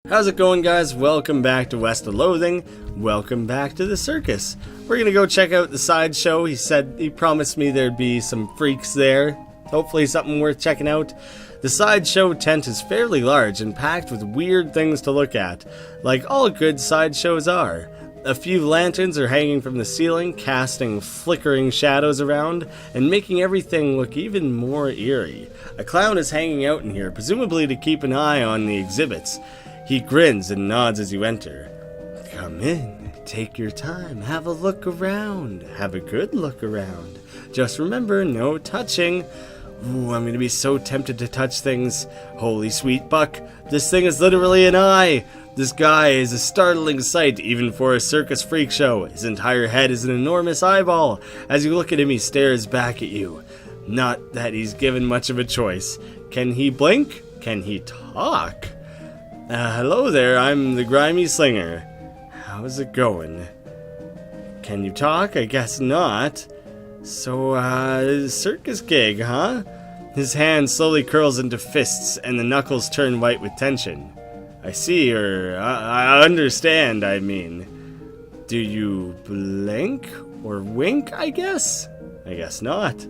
How's it going, guys? Welcome back to West of Loathing. Welcome back to the circus. We're gonna go check out the Sideshow. He promised me there'd be some freaks there. Hopefully something worth checking out. The Sideshow tent is fairly large and packed with weird things to look at, like all good sideshows are. A few lanterns are hanging from the ceiling, casting flickering shadows around and making everything look even more eerie. A clown is hanging out in here, presumably to keep an eye on the exhibits. He grins and nods as you enter. Come in, take your time, have a look around, have a good look around. Just remember, no touching. Ooh, I'm gonna be so tempted to touch things. Holy sweet buck, this thing is literally an eye. This guy is a startling sight even for a circus freak show. His entire head is an enormous eyeball. As you look at him, he stares back at you. Not that he's given much of a choice. Can he blink? Can he talk? Hello there, I'm the grimy slinger. How's it going? Can you talk? I guess not. So, circus gig, huh? His hand slowly curls into fists and the knuckles turn white with tension. I see, or I understand, I mean. Do you blink? Or wink, I guess? I guess not.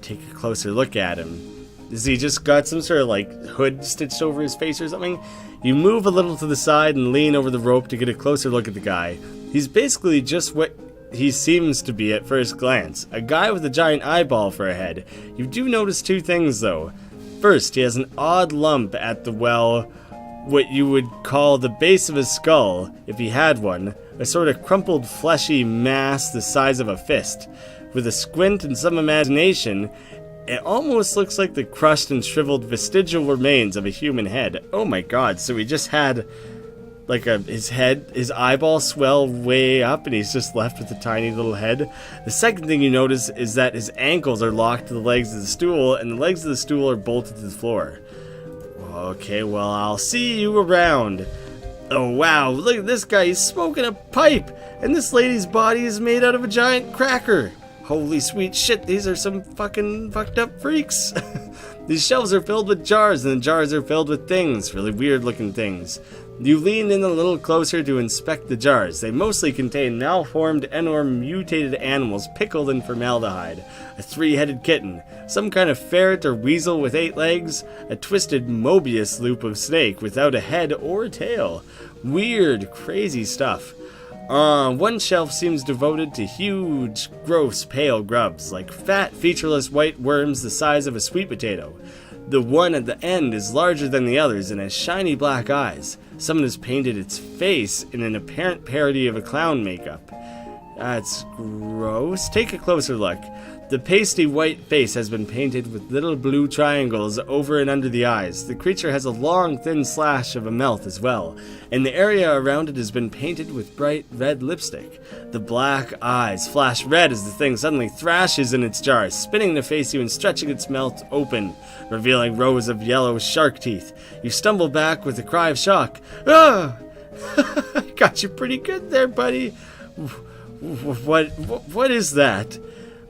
Take a closer look at him. Has he just got some sort of, hood stitched over his face or something? You move a little to the side and lean over the rope to get a closer look at the guy. He's basically just what he seems to be at first glance. A guy with a giant eyeball for a head. You do notice two things, though. First, he has an odd lump at the, what you would call the base of his skull, if he had one. A sort of crumpled, fleshy mass the size of a fist. With a squint and some imagination, it almost looks like the crushed and shriveled vestigial remains of a human head. Oh my god, so he just had his eyeball swell way up and he's just left with a tiny little head. The second thing you notice is that his ankles are locked to the legs of the stool and the legs of the stool are bolted to the floor. Okay, well, I'll see you around. Oh wow, look at this guy, he's smoking a pipe and this lady's body is made out of a giant cracker. Holy sweet shit, these are some fucking fucked up freaks. These shelves are filled with jars, and the jars are filled with things, really weird looking things. You lean in a little closer to inspect the jars. They mostly contain malformed and/or mutated animals pickled in formaldehyde. A three-headed kitten, some kind of ferret or weasel with 8 legs, a twisted Mobius loop of snake without a head or tail. Weird, crazy stuff. One shelf seems devoted to huge, gross, pale grubs, like fat, featureless white worms the size of a sweet potato. The one at the end is larger than the others and has shiny black eyes. Someone has painted its face in an apparent parody of a clown makeup. That's gross. Take a closer look. The pasty white face has been painted with little blue triangles over and under the eyes. The creature has a long, thin slash of a mouth as well, and the area around it has been painted with bright red lipstick. The black eyes flash red as the thing suddenly thrashes in its jar, spinning to face you and stretching its mouth open, revealing rows of yellow shark teeth. You stumble back with a cry of shock. Ah! I got you pretty good there, buddy. What is that?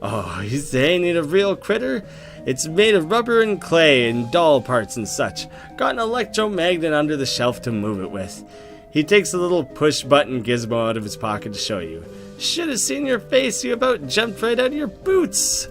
Oh, you saying it a real critter? It's made of rubber and clay and doll parts and such. Got an electromagnet under the shelf to move it with. He takes a little push-button gizmo out of his pocket to show you. Should have seen your face, you about jumped right out of your boots.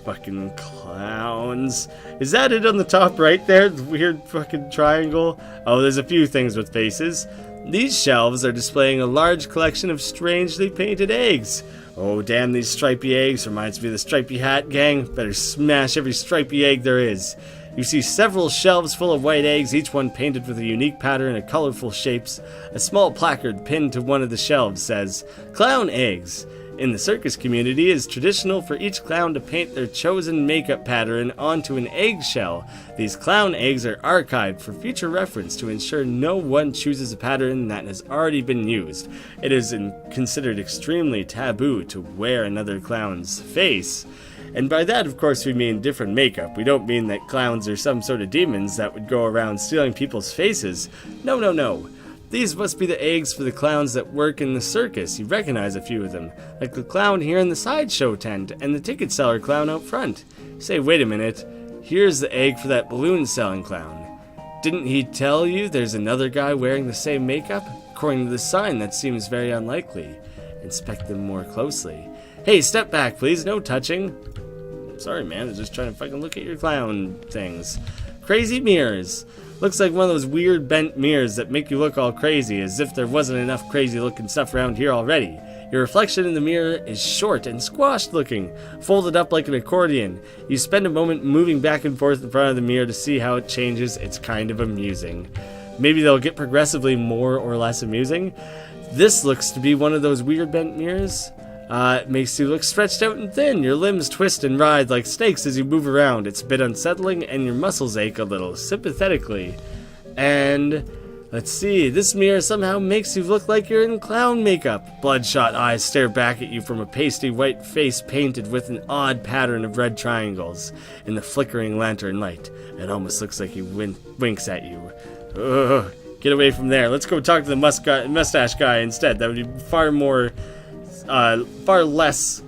Fucking clowns. Is that it on the top right there? The weird fucking triangle? Oh, there's a few things with faces. These shelves are displaying a large collection of strangely painted eggs. Oh, damn, these stripy eggs. Reminds me of the stripy hat gang. Better smash every stripy egg there is. You see several shelves full of white eggs, each one painted with a unique pattern and colorful shapes. A small placard pinned to one of the shelves says, "Clown eggs." In the circus community, it is traditional for each clown to paint their chosen makeup pattern onto an eggshell. These clown eggs are archived for future reference to ensure no one chooses a pattern that has already been used. It is considered extremely taboo to wear another clown's face. And by that, of course, we mean different makeup. We don't mean that clowns are some sort of demons that would go around stealing people's faces. No, no, no. These must be the eggs for the clowns that work in the circus. You recognize a few of them, like the clown here in the Sideshow tent and the ticket seller clown out front. Say, wait a minute, here's the egg for that balloon selling clown. Didn't he tell you there's another guy wearing the same makeup? According to the sign, that seems very unlikely. Inspect them more closely. Hey, step back, please. No touching. Sorry, man. I'm just trying to fucking look at your clown things. Crazy mirrors. Looks like one of those weird bent mirrors that make you look all crazy, as if there wasn't enough crazy looking stuff around here already. Your reflection in the mirror is short and squashed looking, folded up like an accordion. You spend a moment moving back and forth in front of the mirror to see how it changes. It's kind of amusing. Maybe they'll get progressively more or less amusing. This looks to be one of those weird bent mirrors. It makes you look stretched out and thin. Your limbs twist and writhe like snakes as you move around. It's a bit unsettling and your muscles ache a little, sympathetically. And let's see, this mirror somehow makes you look like you're in clown makeup. Bloodshot eyes stare back at you from a pasty white face painted with an odd pattern of red triangles. In the flickering lantern light, it almost looks like he winks at you. Ugh, get away from there. Let's go talk to the mustache guy instead. That would be far less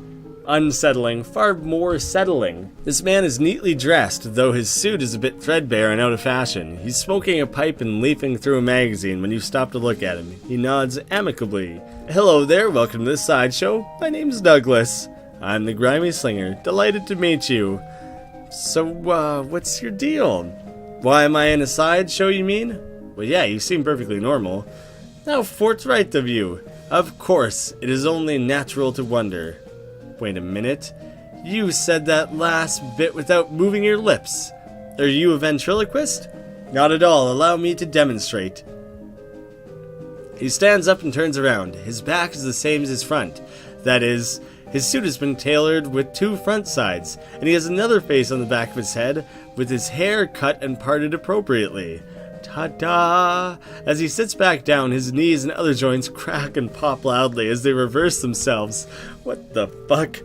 unsettling, far more settling. This man is neatly dressed, though his suit is a bit threadbare and out of fashion. He's smoking a pipe and leafing through a magazine when you stop to look at him. He nods amicably. Hello there, welcome to the Sideshow. My name's Douglas. I'm the grimy slinger. Delighted to meet you. So, what's your deal? Why am I in a sideshow, you mean? Well, yeah, you seem perfectly normal. How forthright of you. Of course, it is only natural to wonder. Wait a minute. You said that last bit without moving your lips. Are you a ventriloquist? Not at all. Allow me to demonstrate. He stands up and turns around. His back is the same as his front. That is, his suit has been tailored with two front sides, and he has another face on the back of his head with his hair cut and parted appropriately. Ta-da! As he sits back down, his knees and other joints crack and pop loudly as they reverse themselves. What the fuck?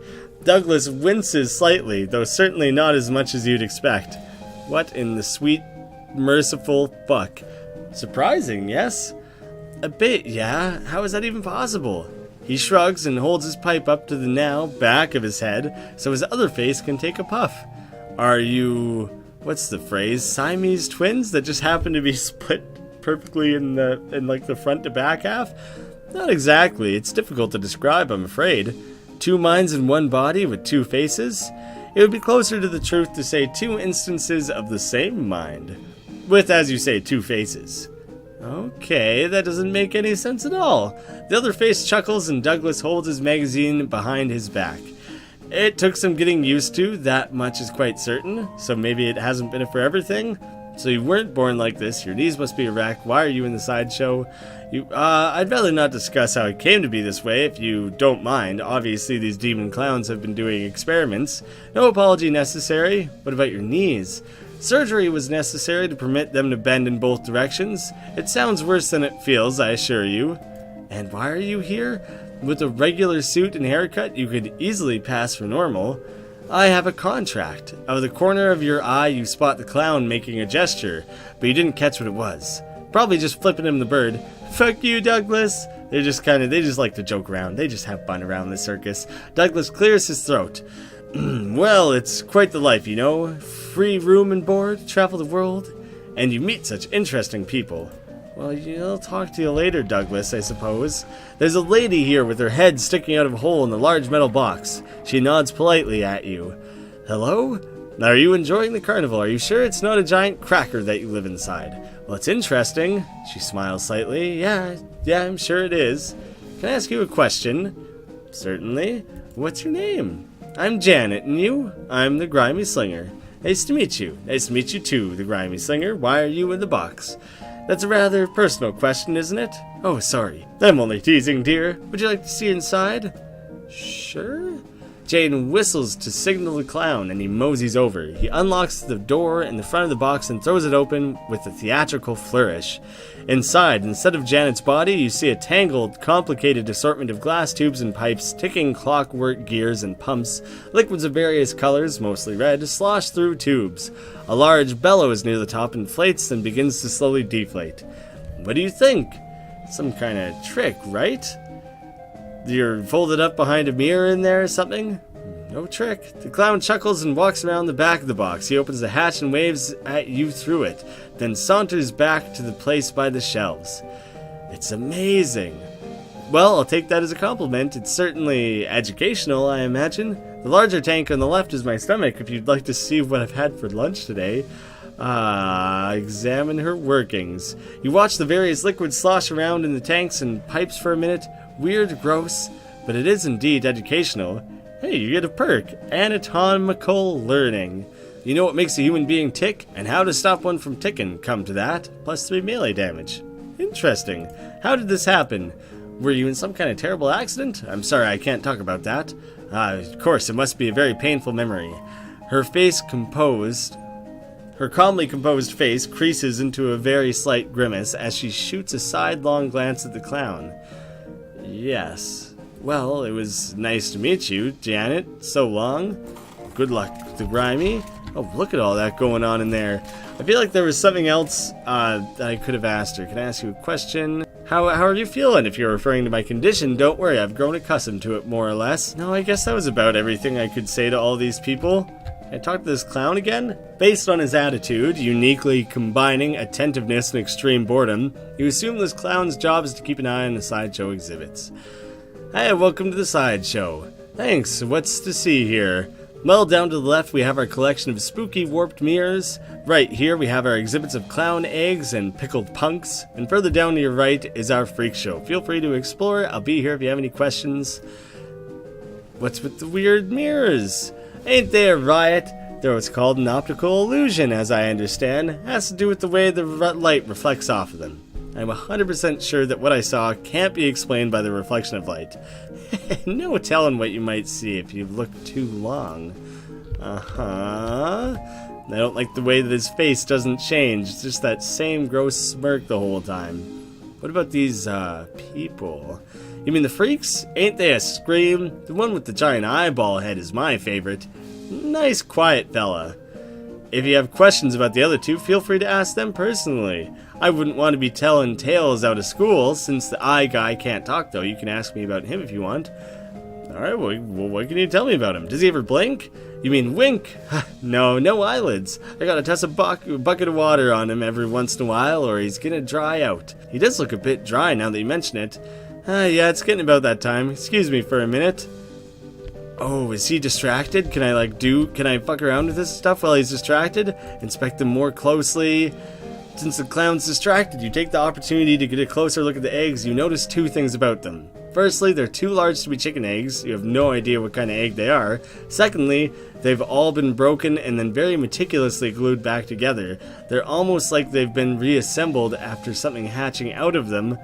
Douglas winces slightly, though certainly not as much as you'd expect. What in the sweet, merciful fuck? Surprising, yes? A bit, yeah. How is that even possible? He shrugs and holds his pipe up to the now back of his head so his other face can take a puff. Are you... what's the phrase? Siamese twins that just happen to be split perfectly in the front to back half? Not exactly. It's difficult to describe, I'm afraid. Two minds in one body with two faces? It would be closer to the truth to say two instances of the same mind. With, as you say, two faces. Okay, that doesn't make any sense at all. The other face chuckles and Douglas holds his magazine behind his back. It took some getting used to, that much is quite certain, so maybe it hasn't been a forever thing. So you weren't born like this, your knees must be a wreck, why are you in the sideshow? I'd rather not discuss how it came to be this way, if you don't mind. Obviously these demon clowns have been doing experiments. No apology necessary. What about your knees? Surgery was necessary to permit them to bend in both directions. It sounds worse than it feels, I assure you. And why are you here? With a regular suit and haircut, you could easily pass for normal. I have a contract. Out of the corner of your eye, you spot the clown making a gesture, but you didn't catch what it was. Probably just flipping him the bird. Fuck you, Douglas. They just like to joke around. They just have fun around the circus. Douglas clears his throat. Well, it's quite the life, you know. Free room and board, travel the world, and you meet such interesting people. Well, I'll talk to you later, Douglas, I suppose. There's a lady here with her head sticking out of a hole in the large metal box. She nods politely at you. Hello? Are you enjoying the carnival? Are you sure it's not a giant cracker that you live inside? Well, it's interesting. She smiles slightly. Yeah, I'm sure it is. Can I ask you a question? Certainly. What's your name? I'm Janet, and you? I'm the grimy slinger. Nice to meet you. Nice to meet you too, the grimy slinger. Why are you in the box? That's a rather personal question, isn't it? Oh, sorry. I'm only teasing, dear. Would you like to see inside? Sure. Jane whistles to signal the clown, and he moseys over. He unlocks the door in the front of the box and throws it open with a theatrical flourish. Inside, instead of Janet's body, you see a tangled, complicated assortment of glass tubes and pipes, ticking clockwork gears and pumps, liquids of various colors, mostly red, slosh through tubes. A large bellows near the top inflates and begins to slowly deflate. What do you think? Some kind of trick, right? You're folded up behind a mirror in there or something? No trick. The clown chuckles and walks around the back of the box. He opens the hatch and waves at you through it, then saunters back to the place by the shelves. It's amazing. Well, I'll take that as a compliment. It's certainly educational, I imagine. The larger tank on the left is my stomach, if you'd like to see what I've had for lunch today. Examine her workings. You watch the various liquids slosh around in the tanks and pipes for a minute. Weird, gross, but it is indeed educational. Hey, you get a perk. Anatomical learning. You know what makes a human being tick, and how to stop one from ticking. Come to that. +3 melee damage. Interesting. How did this happen? Were you in some kind of terrible accident? I'm sorry, I can't talk about that. Of course, it must be a very painful memory. Her calmly composed face creases into a very slight grimace as she shoots a sidelong glance at the clown. Yes. Well, it was nice to meet you, Janet. So long. Good luck to Graeme. Oh, look at all that going on in there. I feel like there was something else that I could have asked her. Can I ask you a question? How are you feeling? If you're referring to my condition, don't worry, I've grown accustomed to it more or less. No, I guess that was about everything I could say to all these people. Can I talk to this clown again? Based on his attitude, uniquely combining attentiveness and extreme boredom, you assume this clown's job is to keep an eye on the Sideshow exhibits. Hey, welcome to the Sideshow. Thanks, what's to see here? Well, down to the left we have our collection of spooky warped mirrors. Right here we have our exhibits of clown eggs and pickled punks. And further down to your right is our freak show. Feel free to explore. I'll be here if you have any questions. What's with the weird mirrors? Ain't they a riot? They're what's called an optical illusion, as I understand. It has to do with the way the light reflects off of them. I'm 100% sure that what I saw can't be explained by the reflection of light. No telling what you might see if you look too long. I don't like the way that his face doesn't change. It's just that same gross smirk the whole time. What about these, people? You mean the freaks? Ain't they a scream? The one with the giant eyeball head is my favorite. Nice, quiet fella. If you have questions about the other two, feel free to ask them personally. I wouldn't want to be telling tales out of school. Since the eye guy can't talk, though, you can ask me about him if you want. Alright, well, what can you tell me about him? Does he ever blink? You mean wink? No eyelids. I gotta toss a bucket of water on him every once in a while, or he's gonna dry out. He does look a bit dry now that you mention it. Yeah, it's getting about that time. Excuse me for a minute. Oh, is he distracted? Can I fuck around with this stuff while he's distracted? Inspect them more closely. Since the clown's distracted, you take the opportunity to get a closer look at the eggs. You notice two things about them. Firstly, they're too large to be chicken eggs. You have no idea what kind of egg they are. Secondly, they've all been broken and then very meticulously glued back together. They're almost like they've been reassembled after something hatching out of them.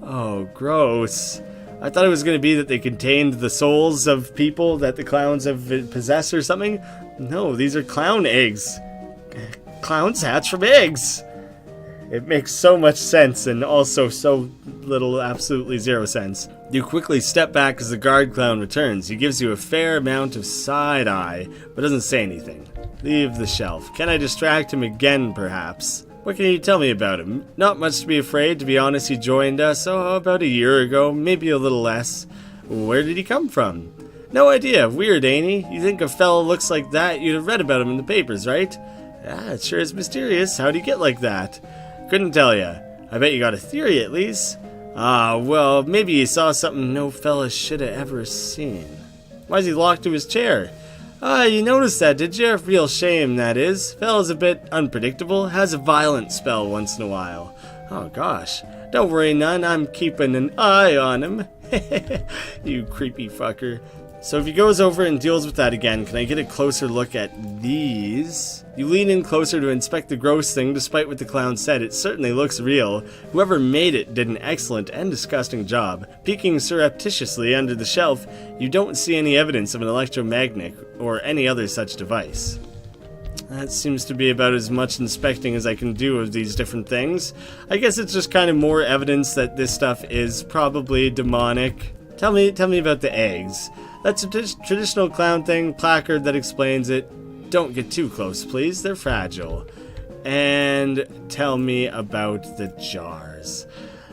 Oh, gross. I thought it was going to be that they contained the souls of people that the clowns have possessed or something. No, these are clown eggs. Clowns hatch from eggs. It makes so much sense and also so little, absolutely zero sense. You quickly step back as the guard clown returns. He gives you a fair amount of side eye, but doesn't say anything. Leave the shelf. Can I distract him again, perhaps? What can you tell me about him? Not much to be afraid. To be honest, he joined us, about a year ago, maybe a little less. Where did he come from? No idea. Weird, ain't he? You think a fella looks like that, you'd have read about him in the papers, right? Yeah, it sure is mysterious. How'd he get like that? Couldn't tell ya. I bet you got a theory at least. Well, maybe he saw something no fella should have ever seen. Why's he locked to his chair? You noticed that, did you? Real shame, that is. Fella's a bit unpredictable, has a violent spell once in a while. Oh, gosh. Don't worry none, I'm keeping an eye on him. You creepy fucker. So if he goes over and deals with that again, can I get a closer look at these? You lean in closer to inspect the gross thing. Despite what the clown said, it certainly looks real. Whoever made it did an excellent and disgusting job. Peeking surreptitiously under the shelf, you don't see any evidence of an electromagnet or any other such device. That seems to be about as much inspecting as I can do of these different things. I guess it's just kind of more evidence that this stuff is probably demonic. Tell me about the eggs. That's a traditional clown thing, placard that explains it. Don't get too close, please. They're fragile. And tell me about the jars.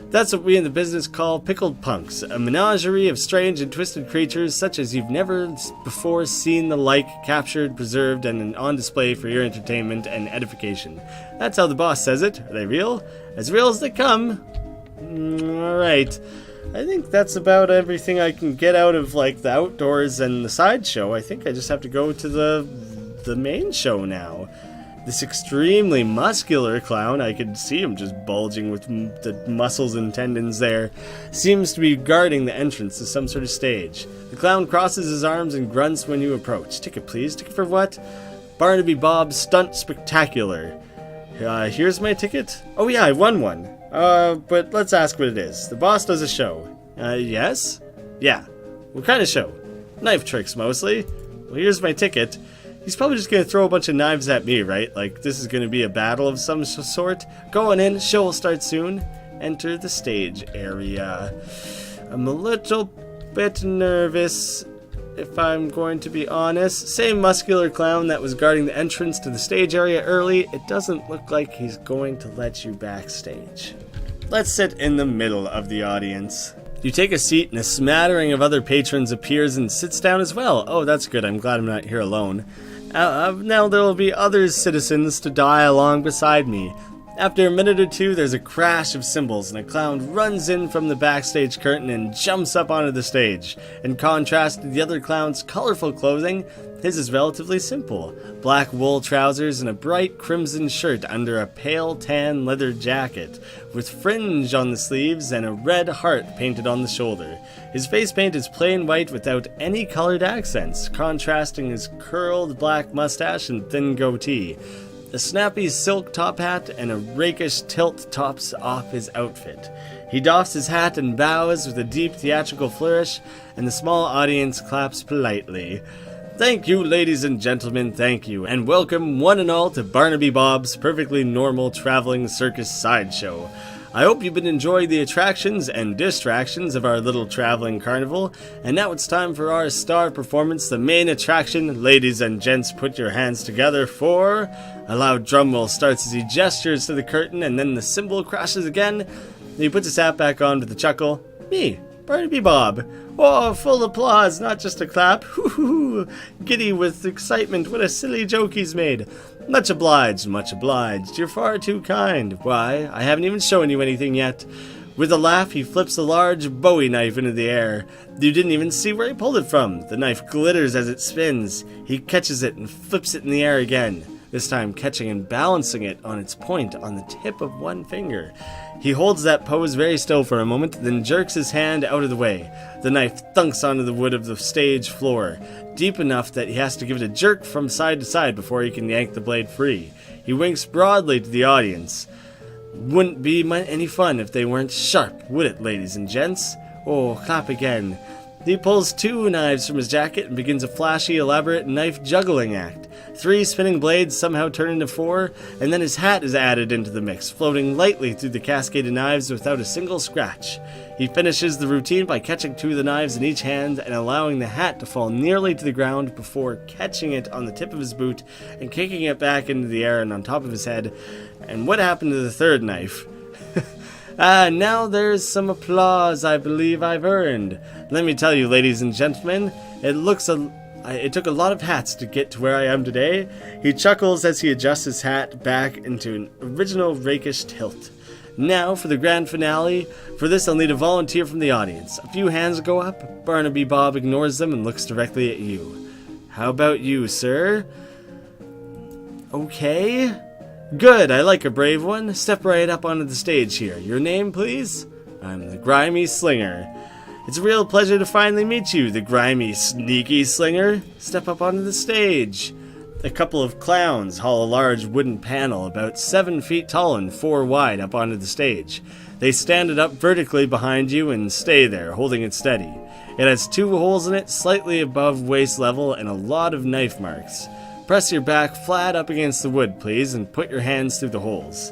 That's what we in the business call pickled punks, a menagerie of strange and twisted creatures such as you've never before seen the like, captured, preserved, and on display for your entertainment and edification. That's how the boss says it. Are they real? As real as they come. Alright. I think that's about everything I can get out of, like, the outdoors and the sideshow. I think I just have to go to the main show now. This extremely muscular clown, I could see him just bulging with the muscles and tendons there, seems to be guarding the entrance to some sort of stage. The clown crosses his arms and grunts when you approach. Ticket, please. Ticket for what? Barnaby Bob's Stunt Spectacular. Here's my ticket. Oh yeah, I won one. But let's ask what it is. The boss does a show. Yes? Yeah. What kind of show? Knife tricks, mostly. Well, here's my ticket. He's probably just going to throw a bunch of knives at me, right? Like, this is going to be a battle of some sort. Go on in. Show will start soon. Enter the stage area. I'm a little bit nervous, if I'm going to be honest. Same muscular clown that was guarding the entrance to the stage area early. It doesn't look like he's going to let you backstage. Let's sit in the middle of the audience. You take a seat and a smattering of other patrons appears and sits down as well. Oh, that's good. I'm glad I'm not here alone. Now there will be other citizens to die along beside me. After a minute or two, there's a crash of cymbals and a clown runs in from the backstage curtain and jumps up onto the stage. In contrast to the other clown's colorful clothing, his is relatively simple. Black wool trousers and a bright crimson shirt under a pale tan leather jacket, with fringe on the sleeves and a red heart painted on the shoulder. His face paint is plain white without any colored accents, contrasting his curled black mustache and thin goatee. A snappy silk top hat and a rakish tilt tops off his outfit. He doffs his hat and bows with a deep theatrical flourish, and the small audience claps politely. Thank you, ladies and gentlemen, thank you, and welcome one and all to Barnaby Bob's perfectly normal traveling circus sideshow. I hope you've been enjoying the attractions and distractions of our little traveling carnival, and now it's time for our star performance, the main attraction. Ladies and gents, put your hands together for... A loud drum roll starts as he gestures to the curtain, and then the cymbal crashes again. He puts his hat back on with a chuckle. Me, Barnaby Bob. Oh, full applause, not just a clap. Hoo-hoo-hoo. Giddy with excitement, what a silly joke he's made. Much obliged, much obliged. You're far too kind. Why, I haven't even shown you anything yet. With a laugh, he flips a large Bowie knife into the air. You didn't even see where he pulled it from. The knife glitters as it spins. He catches it and flips it in the air again, this time catching and balancing it on its point on the tip of one finger. He holds that pose very still for a moment, then jerks his hand out of the way. The knife thunks onto the wood of the stage floor, deep enough that he has to give it a jerk from side to side before he can yank the blade free. He winks broadly to the audience. Wouldn't be any fun if they weren't sharp, would it, ladies and gents? Oh, clap again. He pulls 2 knives from his jacket and begins a flashy, elaborate knife juggling act. 3 spinning blades somehow turn into 4, and then his hat is added into the mix, floating lightly through the cascade of knives without a single scratch. He finishes the routine by catching 2 of the knives in each hand and allowing the hat to fall nearly to the ground before catching it on the tip of his boot and kicking it back into the air and on top of his head. And what happened to the 3rd knife? Now there's some applause I believe I've earned. Let me tell you, ladies and gentlemen, it took a lot of hats to get to where I am today. He chuckles as he adjusts his hat back into an original rakish tilt. Now for the grand finale. For this I'll need a volunteer from the audience. A few hands go up. Barnaby Bob ignores them and looks directly at you. How about you, sir? Okay. Good, I like a brave one. Step right up onto the stage here. Your name, please? I'm the grimy slinger. It's a real pleasure to finally meet you, the grimy, sneaky slinger. Step up onto the stage. A couple of clowns haul a large wooden panel about 7 feet tall and 4 wide up onto the stage. They stand it up vertically behind you and stay there, holding it steady. It has 2 holes in it, slightly above waist level, and a lot of knife marks. Press your back flat up against the wood, please, and put your hands through the holes.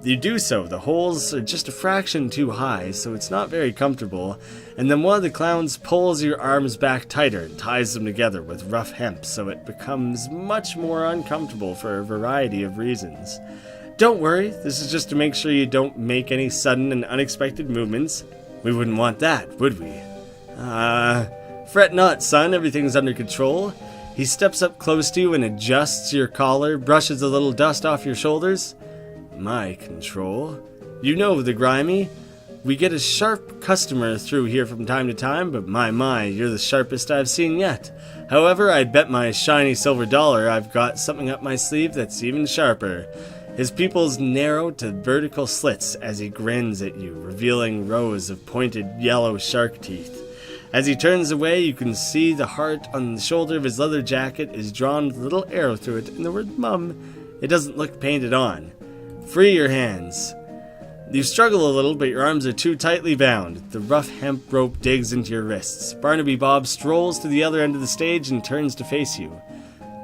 You do so. The holes are just a fraction too high, so it's not very comfortable, and then one of the clowns pulls your arms back tighter and ties them together with rough hemp, so it becomes much more uncomfortable for a variety of reasons. Don't worry, this is just to make sure you don't make any sudden and unexpected movements. We wouldn't want that, would we? Fret not, son, everything's under control. He steps up close to you and adjusts your collar, brushes a little dust off your shoulders. My control? You know the grimy. We get a sharp customer through here from time to time, but my, you're the sharpest I've seen yet. However, I'd bet my shiny silver dollar I've got something up my sleeve that's even sharper. His pupils narrow to vertical slits as he grins at you, revealing rows of pointed yellow shark teeth. As he turns away, you can see the heart on the shoulder of his leather jacket is drawn with a little arrow through it and the word Mum. It doesn't look painted on. Free your hands. You struggle a little, but your arms are too tightly bound. The rough hemp rope digs into your wrists. Barnaby Bob strolls to the other end of the stage and turns to face you.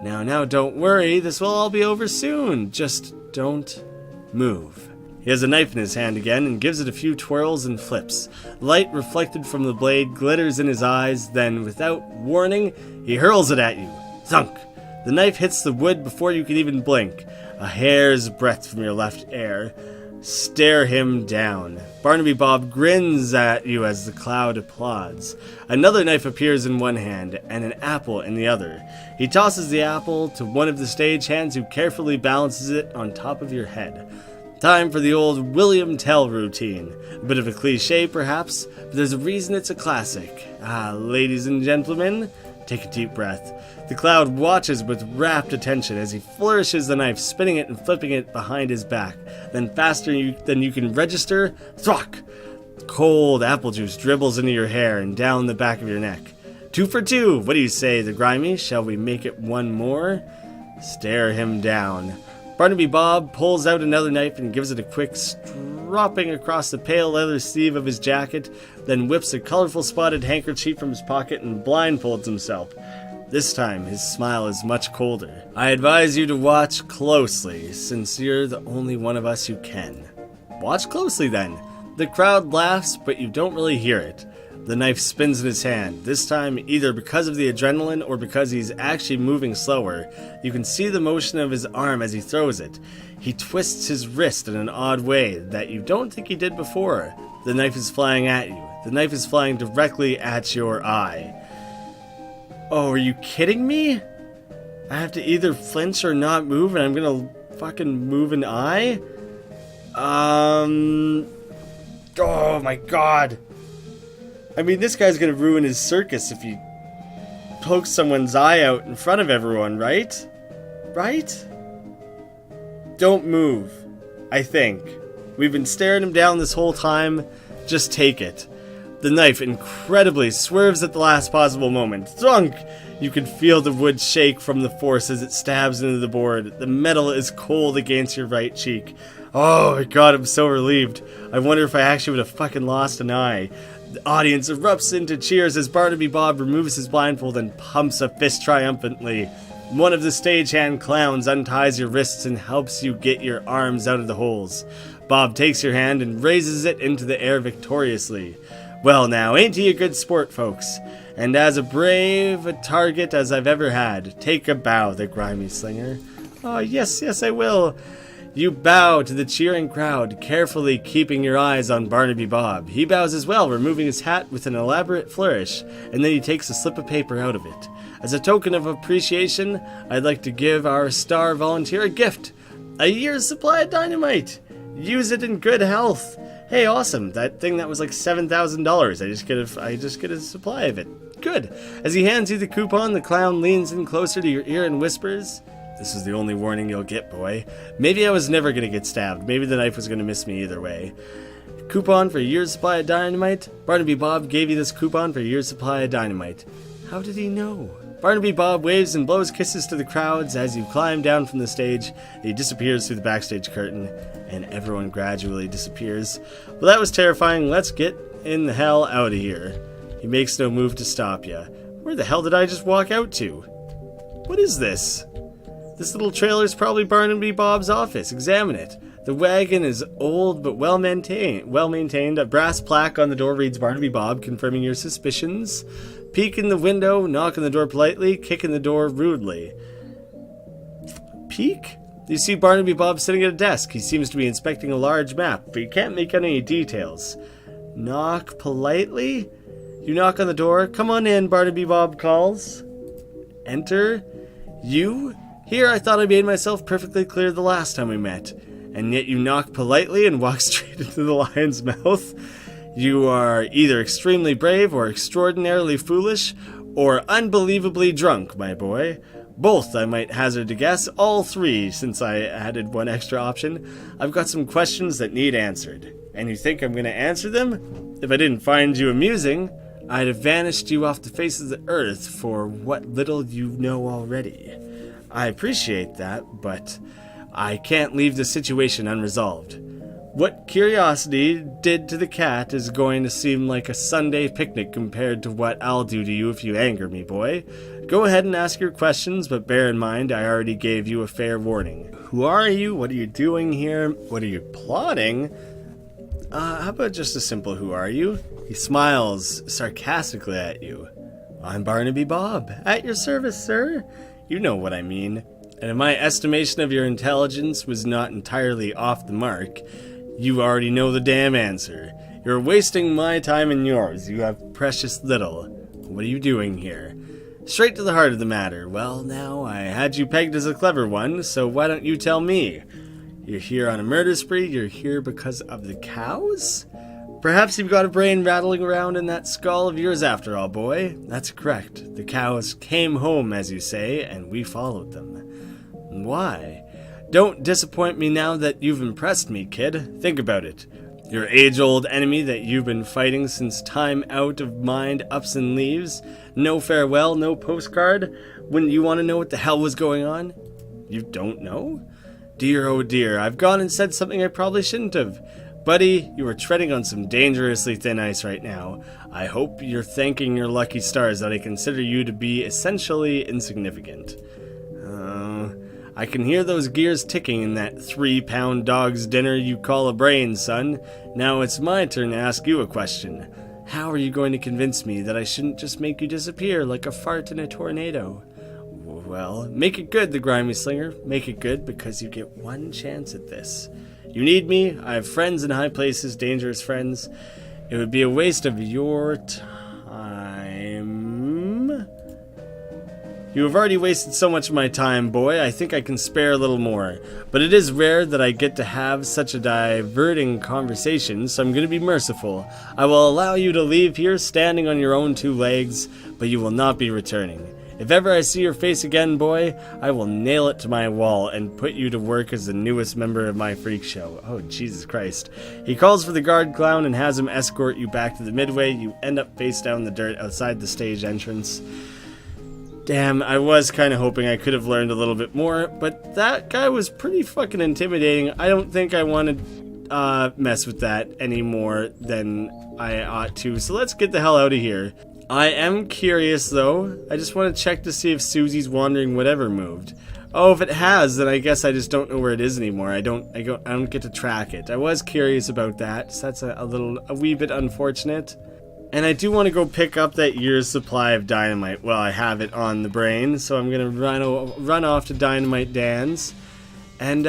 Now, don't worry. This will all be over soon. Just don't move. He has a knife in his hand again and gives it a few twirls and flips. Light reflected from the blade glitters in his eyes, then, without warning, he hurls it at you. Thunk! The knife hits the wood before you can even blink. A hair's breadth from your left ear. Stare him down. Barnaby Bob grins at you as the cloud applauds. Another knife appears in one hand and an apple in the other. He tosses the apple to one of the stage hands who carefully balances it on top of your head. Time for the old William Tell routine. A bit of a cliche, perhaps, but there's a reason it's a classic. Ladies and gentlemen, take a deep breath. The cloud watches with rapt attention as he flourishes the knife, spinning it and flipping it behind his back. Then faster than you can register, thwack! Cold apple juice dribbles into your hair and down the back of your neck. 2 for 2. What do you say, the grimy? Shall we make it one more? Stare him down. Barnaby Bob pulls out another knife and gives it a quick stropping across the pale leather sleeve of his jacket, then whips a colorful spotted handkerchief from his pocket and blindfolds himself. This time, his smile is much colder. I advise you to watch closely, since you're the only one of us who can. Watch closely, then. The crowd laughs, but you don't really hear it. The knife spins in his hand, this time either because of the adrenaline or because he's actually moving slower. You can see the motion of his arm as he throws it. He twists his wrist in an odd way that you don't think he did before. The knife is flying at you. The knife is flying directly at your eye. Oh, are you kidding me? I have to either flinch or not move and I'm gonna fucking move an eye? Oh my god. I mean, this guy's gonna ruin his circus if he pokes someone's eye out in front of everyone, right? Right? Don't move, I think. We've been staring him down this whole time. Just take it. The knife incredibly swerves at the last possible moment. Thunk! You can feel the wood shake from the force as it stabs into the board. The metal is cold against your right cheek. Oh my god, I'm so relieved. I wonder if I actually would have fucking lost an eye. The audience erupts into cheers as Barnaby Bob removes his blindfold and pumps a fist triumphantly. One of the stagehand clowns unties your wrists and helps you get your arms out of the holes. Bob takes your hand and raises it into the air victoriously. Well now, ain't he a good sport, folks? And as brave a target as I've ever had, take a bow, the grimy slinger. Oh, yes, I will. You bow to the cheering crowd, carefully keeping your eyes on Barnaby Bob. He bows as well, removing his hat with an elaborate flourish, and then he takes a slip of paper out of it. As a token of appreciation, I'd like to give our star volunteer a gift. A year's supply of dynamite. Use it in good health. Hey, awesome. That thing that was like $7,000. I just get a supply of it. Good. As he hands you the coupon, the clown leans in closer to your ear and whispers, "This is the only warning you'll get, boy. Maybe I was never going to get stabbed. Maybe the knife was going to miss me either way. Coupon for a year's supply of dynamite? Barnaby Bob gave you this coupon for a year's supply of dynamite." How did he know? Barnaby Bob waves and blows kisses to the crowds as you climb down from the stage. He disappears through the backstage curtain, and everyone gradually disappears. Well, that was terrifying. Let's get in the hell out of here. He makes no move to stop you. Where the hell did I just walk out to? What is this? This little trailer's probably Barnaby Bob's office. Examine it. The wagon is old but well maintained. A brass plaque on the door reads Barnaby Bob, confirming your suspicions. Peek in the window, knock on the door politely, kick in the door rudely. Peek? You see Barnaby Bob sitting at a desk. He seems to be inspecting a large map, but you can't make out any details. Knock politely? You knock on the door. Come on in, Barnaby Bob calls. Enter. You? Here, I thought I made myself perfectly clear the last time we met. And yet you knock politely and walk straight into the lion's mouth? You are either extremely brave or extraordinarily foolish or unbelievably drunk, my boy. Both, I might hazard to guess. All three, since I added one extra option. I've got some questions that need answered. And you think I'm going to answer them? If I didn't find you amusing, I'd have vanished you off the face of the earth for what little you know already. I appreciate that, but I can't leave the situation unresolved. What curiosity did to the cat is going to seem like a Sunday picnic compared to what I'll do to you if you anger me, boy. Go ahead and ask your questions, but bear in mind I already gave you a fair warning. Who are you? What are you doing here? What are you plotting? How about just a simple who are you? He smiles sarcastically at you. I'm Barnaby Bob, at your service, sir. You know what I mean. And if my estimation of your intelligence was not entirely off the mark, you already know the damn answer. You're wasting my time and yours. You have precious little. What are you doing here? Straight to the heart of the matter. Well, now, I had you pegged as a clever one, so why don't you tell me? You're here on a murder spree? You're here because of the cows? Perhaps you've got a brain rattling around in that skull of yours after all, boy. That's correct. The cows came home, as you say, and we followed them. Why? Don't disappoint me now that you've impressed me, kid. Think about it. Your age-old enemy that you've been fighting since time out of mind ups and leaves. No farewell, no postcard. Wouldn't you want to know what the hell was going on? You don't know? Dear, oh dear, I've gone and said something I probably shouldn't have. Buddy, you are treading on some dangerously thin ice right now. I hope you're thanking your lucky stars that I consider you to be essentially insignificant. I can hear those gears ticking in that 3-pound dog's dinner you call a brain, son. Now it's my turn to ask you a question. How are you going to convince me that I shouldn't just make you disappear like a fart in a tornado? Well, make it good, the grimy slinger. Make it good because you get one chance at this. You need me. I have friends in high places, dangerous friends. It would be a waste of your time. You have already wasted so much of my time, boy. I think I can spare a little more. But it is rare that I get to have such a diverting conversation, so I'm going to be merciful. I will allow you to leave here standing on your own 2 legs, but you will not be returning. If ever I see your face again, boy, I will nail it to my wall and put you to work as the newest member of my freak show. Oh, Jesus Christ. He calls for the guard clown and has him escort you back to the midway. You end up face down in the dirt outside the stage entrance. Damn, I was kind of hoping I could have learned a little bit more, but that guy was pretty fucking intimidating. I don't think I want to mess with that any more than I ought to, so let's get the hell out of here. I am curious, though. I just want to check to see if Susie's wandering whatever moved. Oh, if it has, then I guess I just don't know where it is anymore. I don't get to track it. I was curious about that, so that's a wee bit unfortunate. And I do want to go pick up that year's supply of dynamite. Well, I have it on the brain, so I'm going to run off to Dynamite Dan's and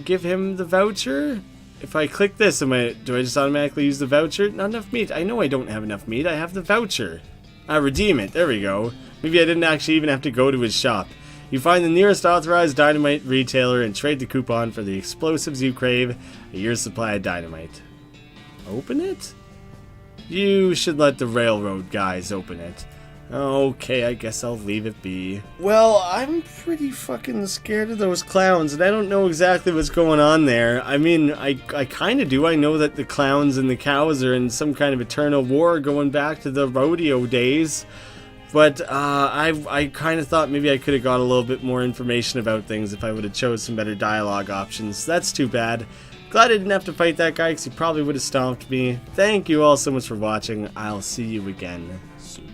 give him the voucher. If I click this, do I just automatically use the voucher? Not enough meat. I know I don't have enough meat. I have the voucher. Redeem it. There we go. Maybe I didn't actually even have to go to his shop. You find the nearest authorized dynamite retailer and trade the coupon for the explosives you crave, a year's supply of dynamite. Open it? You should let the railroad guys open it. Okay, I guess I'll leave it be. Well, I'm pretty fucking scared of those clowns, and I don't know exactly what's going on there. I mean, I kind of do. I know that the clowns and the cows are in some kind of eternal war going back to the rodeo days. But I kind of thought maybe I could have got a little bit more information about things if I would have chose some better dialogue options. That's too bad. Glad I didn't have to fight that guy because he probably would have stomped me. Thank you all so much for watching. I'll see you again soon.